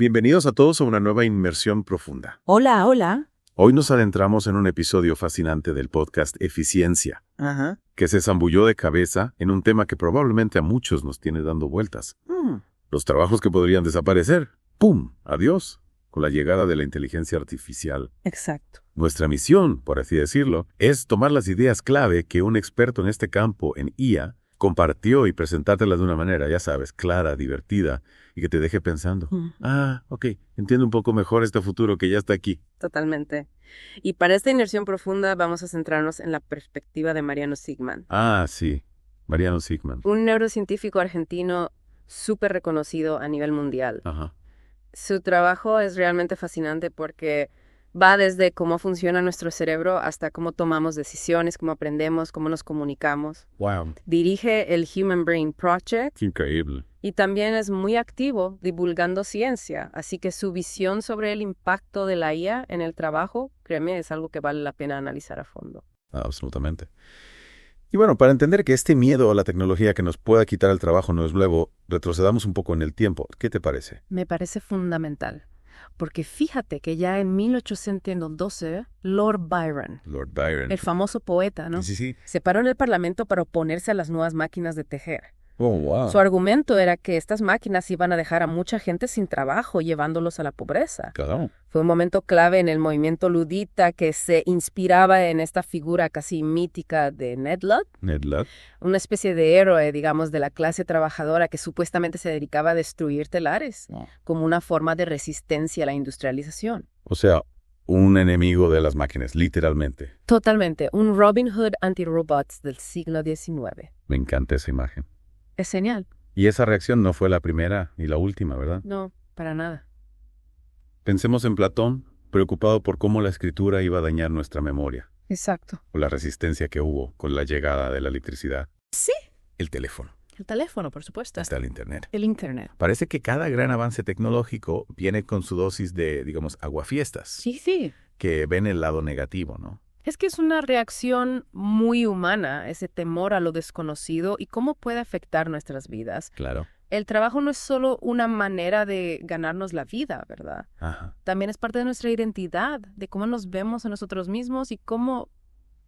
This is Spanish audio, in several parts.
Bienvenidos a todos a una nueva inmersión profunda. Hola, hola. Hoy nos adentramos en un episodio fascinante del podcast Eficiencia, Ajá. que se zambulló de cabeza en un tema que probablemente a muchos nos tiene dando vueltas. Los trabajos que podrían desaparecer. ¡Pum! Adiós. Con la llegada de la inteligencia artificial. Exacto. Nuestra misión, por así decirlo, es tomar las ideas clave que un experto en este campo, en IA, compartió y presentártelas de una manera, ya sabes, clara, divertida y que te deje pensando. Ok, entiendo un poco mejor este futuro que ya está aquí. Totalmente. Y para esta inmersión profunda vamos a centrarnos en la perspectiva de Mariano Sigman. Sí, Mariano Sigman. Un neurocientífico argentino súper reconocido a nivel mundial. Ajá. Su trabajo es realmente fascinante porque va desde cómo funciona nuestro cerebro hasta cómo tomamos decisiones, cómo aprendemos, cómo nos comunicamos. Wow. Dirige el Human Brain Project. Qué increíble. Y también es muy activo divulgando ciencia, así que su visión sobre el impacto de la IA en el trabajo, créeme, es algo que vale la pena analizar a fondo. Absolutamente. Y bueno, para entender que este miedo a la tecnología que nos pueda quitar el trabajo no es nuevo, retrocedamos un poco en el tiempo. ¿Qué te parece? Me parece fundamental, porque fíjate que ya en 1812, Lord Byron, Lord Byron. el famoso poeta, ¿no? Sí. Se paró en el Parlamento para oponerse a las nuevas máquinas de tejer. Oh, wow. Su argumento era que estas máquinas iban a dejar a mucha gente sin trabajo, llevándolos a la pobreza. Claro. Fue un momento clave en el movimiento ludita que se inspiraba en esta figura casi mítica de Ned Ludd, Ned Ludd. una especie de héroe, digamos, de la clase trabajadora que supuestamente se dedicaba a destruir telares, como una forma de resistencia a la industrialización. O sea, un enemigo de las máquinas, literalmente. Totalmente, un Robin Hood anti-robots del siglo XIX. Me encanta esa imagen. Es genial. Y esa reacción no fue la primera ni la última, ¿verdad? No, para nada. Pensemos en Platón, preocupado por cómo la escritura iba a dañar nuestra memoria, Exacto. o la resistencia que hubo con la llegada de la electricidad. Sí. El teléfono. El teléfono, por supuesto. Hasta el Internet. El Internet. Parece que cada gran avance tecnológico viene con su dosis de, digamos, aguafiestas, Sí. que ven el lado negativo, ¿no? Es que es una reacción muy humana, ese temor a lo desconocido y cómo puede afectar nuestras vidas. Claro. El trabajo no es solo una manera de ganarnos la vida, ¿verdad? Ajá. También es parte de nuestra identidad, de cómo nos vemos a nosotros mismos y cómo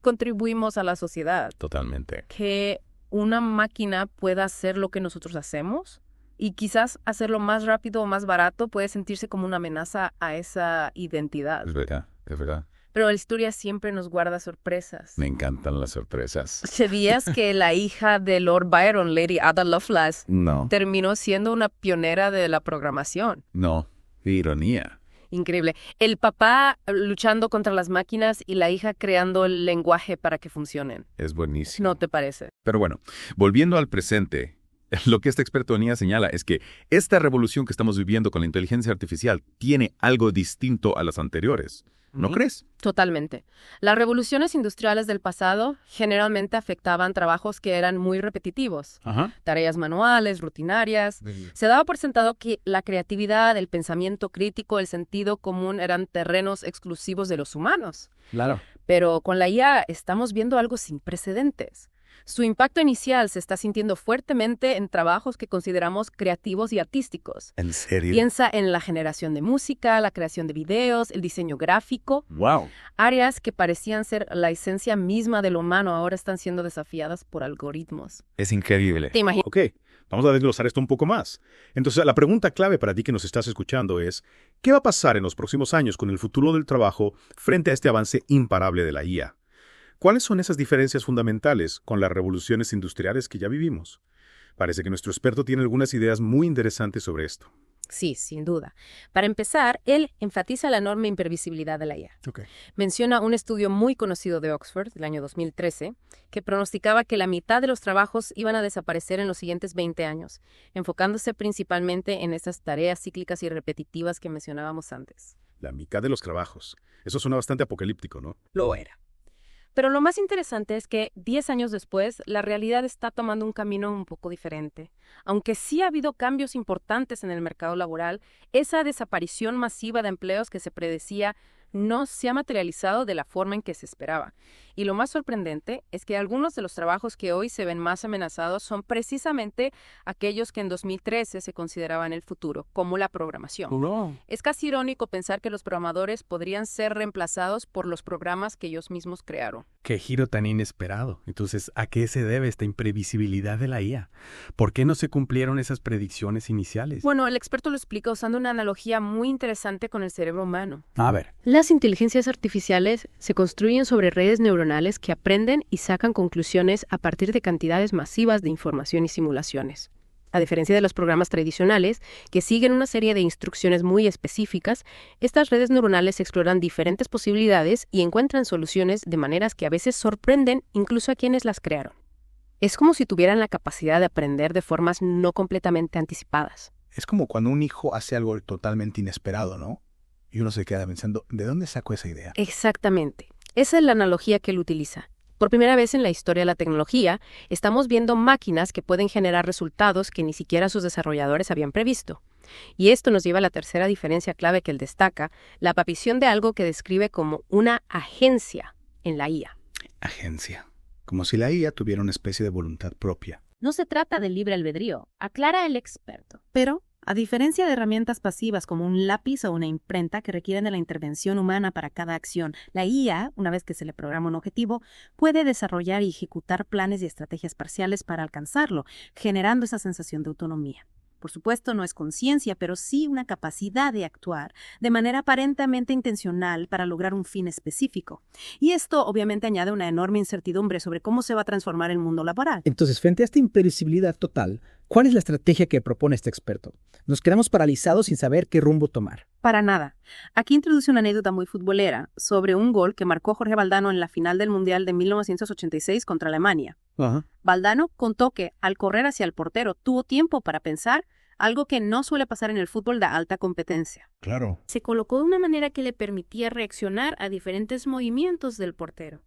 contribuimos a la sociedad. Totalmente. Que una máquina pueda hacer lo que nosotros hacemos y quizás hacerlo más rápido o más barato puede sentirse como una amenaza a esa identidad. Es verdad. Pero la historia siempre nos guarda sorpresas. Me encantan las sorpresas. ¿Sabías que la hija de Lord Byron, Lady Ada Lovelace, No. terminó siendo una pionera de la programación? No. Qué ironía. Increíble. El papá luchando contra las máquinas y la hija creando el lenguaje para que funcionen. Es buenísimo. ¿No te parece? Pero bueno, volviendo al presente, lo que este experto en IA señala es que esta revolución que estamos viviendo con la inteligencia artificial tiene algo distinto a las anteriores. ¿No crees? Totalmente. Las revoluciones industriales del pasado generalmente afectaban trabajos que eran muy repetitivos, Ajá. tareas manuales, rutinarias. Se daba por sentado que la creatividad, el pensamiento crítico, el sentido común eran terrenos exclusivos de los humanos. Claro. Pero con la IA estamos viendo algo sin precedentes. Su impacto inicial se está sintiendo fuertemente en trabajos que consideramos creativos y artísticos. ¿En serio? Piensa en la generación de música, la creación de videos, el diseño gráfico. ¡Wow! Áreas que parecían ser la esencia misma del humano ahora están siendo desafiadas por algoritmos. Es increíble. ¿Te imaginas? Ok, vamos a desglosar esto un poco más. Entonces, la pregunta clave para ti que nos estás escuchando es, ¿qué va a pasar en los próximos años con el futuro del trabajo frente a este avance imparable de la IA? ¿Cuáles son esas diferencias fundamentales con las revoluciones industriales que ya vivimos? Parece que nuestro experto tiene algunas ideas muy interesantes sobre esto. Sí, sin duda. Para empezar, él enfatiza la enorme imprevisibilidad de la IA. Ok. Menciona un estudio muy conocido de Oxford, del año 2013, que pronosticaba que la mitad de los trabajos iban a desaparecer en los siguientes 20 años, enfocándose principalmente en esas tareas cíclicas y repetitivas que mencionábamos antes. La mitad de los trabajos. Eso suena bastante apocalíptico, ¿no? Lo era. Pero lo más interesante es que 10 años después, la realidad está tomando un camino un poco diferente. Aunque sí ha habido cambios importantes en el mercado laboral, esa desaparición masiva de empleos que se predecía no se ha materializado de la forma en que se esperaba. Y lo más sorprendente es que algunos de los trabajos que hoy se ven más amenazados son precisamente aquellos que en 2013 se consideraban el futuro, como la programación. No. Es casi irónico pensar que los programadores podrían ser reemplazados por los programas que ellos mismos crearon. Qué giro tan inesperado. Entonces, ¿a qué se debe esta imprevisibilidad de la IA? ¿Por qué no se cumplieron esas predicciones iniciales? Bueno, el experto lo explica usando una analogía muy interesante con el cerebro humano. A ver. Las inteligencias artificiales se construyen sobre redes neuronales que aprenden y sacan conclusiones a partir de cantidades masivas de información y simulaciones. A diferencia de los programas tradicionales, que siguen una serie de instrucciones muy específicas, estas redes neuronales exploran diferentes posibilidades y encuentran soluciones de maneras que a veces sorprenden incluso a quienes las crearon. Es como si tuvieran la capacidad de aprender de formas no completamente anticipadas. Es como cuando un hijo hace algo totalmente inesperado, ¿no? Y uno se queda pensando, ¿de dónde sacó esa idea? Exactamente. Esa es la analogía que él utiliza. Por primera vez en la historia de la tecnología, estamos viendo máquinas que pueden generar resultados que ni siquiera sus desarrolladores habían previsto. Y esto nos lleva a la tercera diferencia clave que él destaca, la aparición de algo que describe como una agencia en la IA. Agencia. Como si la IA tuviera una especie de voluntad propia. No se trata de libre albedrío, aclara el experto. Pero, a diferencia de herramientas pasivas como un lápiz o una imprenta que requieren de la intervención humana para cada acción, la IA, una vez que se le programa un objetivo, puede desarrollar y ejecutar planes y estrategias parciales para alcanzarlo, generando esa sensación de autonomía. Por supuesto, no es conciencia, pero sí una capacidad de actuar de manera aparentemente intencional para lograr un fin específico. Y esto obviamente añade una enorme incertidumbre sobre cómo se va a transformar el mundo laboral. Entonces, frente a esta imprevisibilidad total, ¿cuál es la estrategia que propone este experto? Nos quedamos paralizados sin saber qué rumbo tomar. Para nada. Aquí introduce una anécdota muy futbolera sobre un gol que marcó Jorge Valdano en la final del Mundial de 1986 contra Alemania. Ajá. Valdano contó que, al correr hacia el portero, tuvo tiempo para pensar, algo que no suele pasar en el fútbol de alta competencia. Claro. Se colocó de una manera que le permitía reaccionar a diferentes movimientos del portero.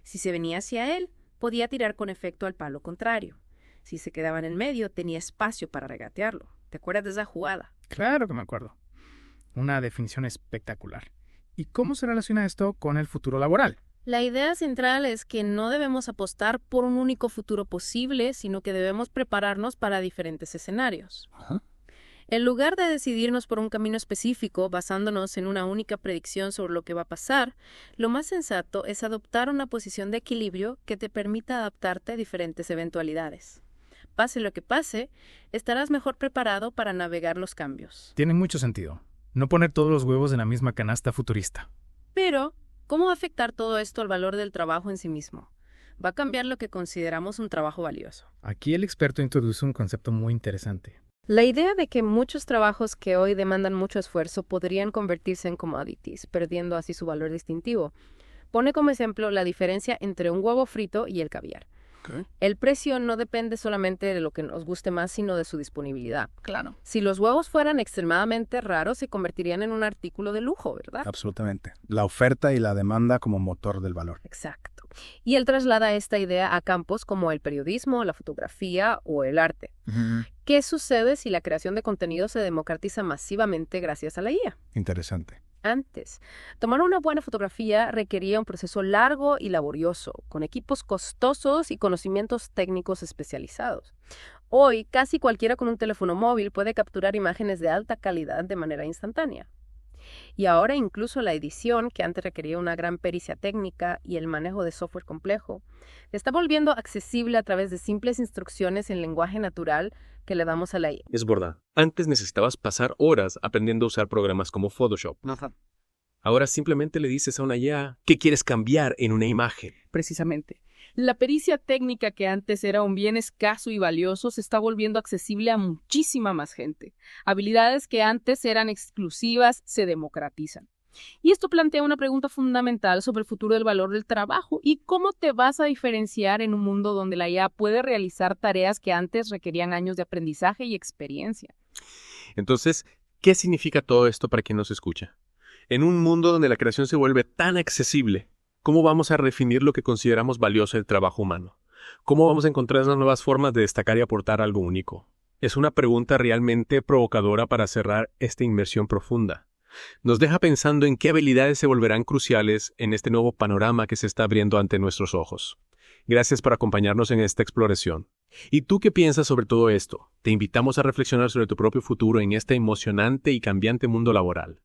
Si se venía hacia él, podía tirar con efecto al palo contrario. Si se quedaba en el medio, tenía espacio para regatearlo. ¿Te acuerdas de esa jugada? Claro que me acuerdo. Una definición espectacular. ¿Y cómo se relaciona esto con el futuro laboral? La idea central es que no debemos apostar por un único futuro posible, sino que debemos prepararnos para diferentes escenarios. Ajá. En lugar de decidirnos por un camino específico basándonos en una única predicción sobre lo que va a pasar, lo más sensato es adoptar una posición de equilibrio que te permita adaptarte a diferentes eventualidades. Pase lo que pase, estarás mejor preparado para navegar los cambios. Tiene mucho sentido. No poner todos los huevos en la misma canasta futurista. Pero, ¿cómo va a afectar todo esto al valor del trabajo en sí mismo? Va a cambiar lo que consideramos un trabajo valioso. Aquí el experto introduce un concepto muy interesante. La idea de que muchos trabajos que hoy demandan mucho esfuerzo podrían convertirse en commodities, perdiendo así su valor distintivo. Pone como ejemplo la diferencia entre un huevo frito y el caviar. Okay. El precio no depende solamente de lo que nos guste más, sino de su disponibilidad. Claro. Si los huevos fueran extremadamente raros, se convertirían en un artículo de lujo, ¿verdad? Absolutamente. La oferta y la demanda como motor del valor. Exacto. Y él traslada esta idea a campos como el periodismo, la fotografía o el arte. ¿Qué sucede si la creación de contenido se democratiza masivamente gracias a la IA? Interesante. Antes, tomar una buena fotografía requería un proceso largo y laborioso, con equipos costosos y conocimientos técnicos especializados. Hoy, casi cualquiera con un teléfono móvil puede capturar imágenes de alta calidad de manera instantánea. Y ahora incluso la edición, que antes requería una gran pericia técnica y el manejo de software complejo, se está volviendo accesible a través de simples instrucciones en lenguaje natural que le damos a la IA. Es verdad. Antes necesitabas pasar horas aprendiendo a usar programas como Photoshop. Ahora simplemente le dices a una IA qué quieres cambiar en una imagen. Precisamente. La pericia técnica que antes era un bien escaso y valioso se está volviendo accesible a muchísima más gente. Habilidades que antes eran exclusivas se democratizan. Y esto plantea una pregunta fundamental sobre el futuro del valor del trabajo y cómo te vas a diferenciar en un mundo donde la IA puede realizar tareas que antes requerían años de aprendizaje y experiencia. Entonces, ¿qué significa todo esto para quien nos escucha? En un mundo donde la creación se vuelve tan accesible, ¿cómo vamos a redefinir lo que consideramos valioso del trabajo humano? ¿Cómo vamos a encontrar esas nuevas formas de destacar y aportar algo único? Es una pregunta realmente provocadora para cerrar esta inmersión profunda. Nos deja pensando en qué habilidades se volverán cruciales en este nuevo panorama que se está abriendo ante nuestros ojos. Gracias por acompañarnos en esta exploración. ¿Y tú qué piensas sobre todo esto? Te invitamos a reflexionar sobre tu propio futuro en este emocionante y cambiante mundo laboral.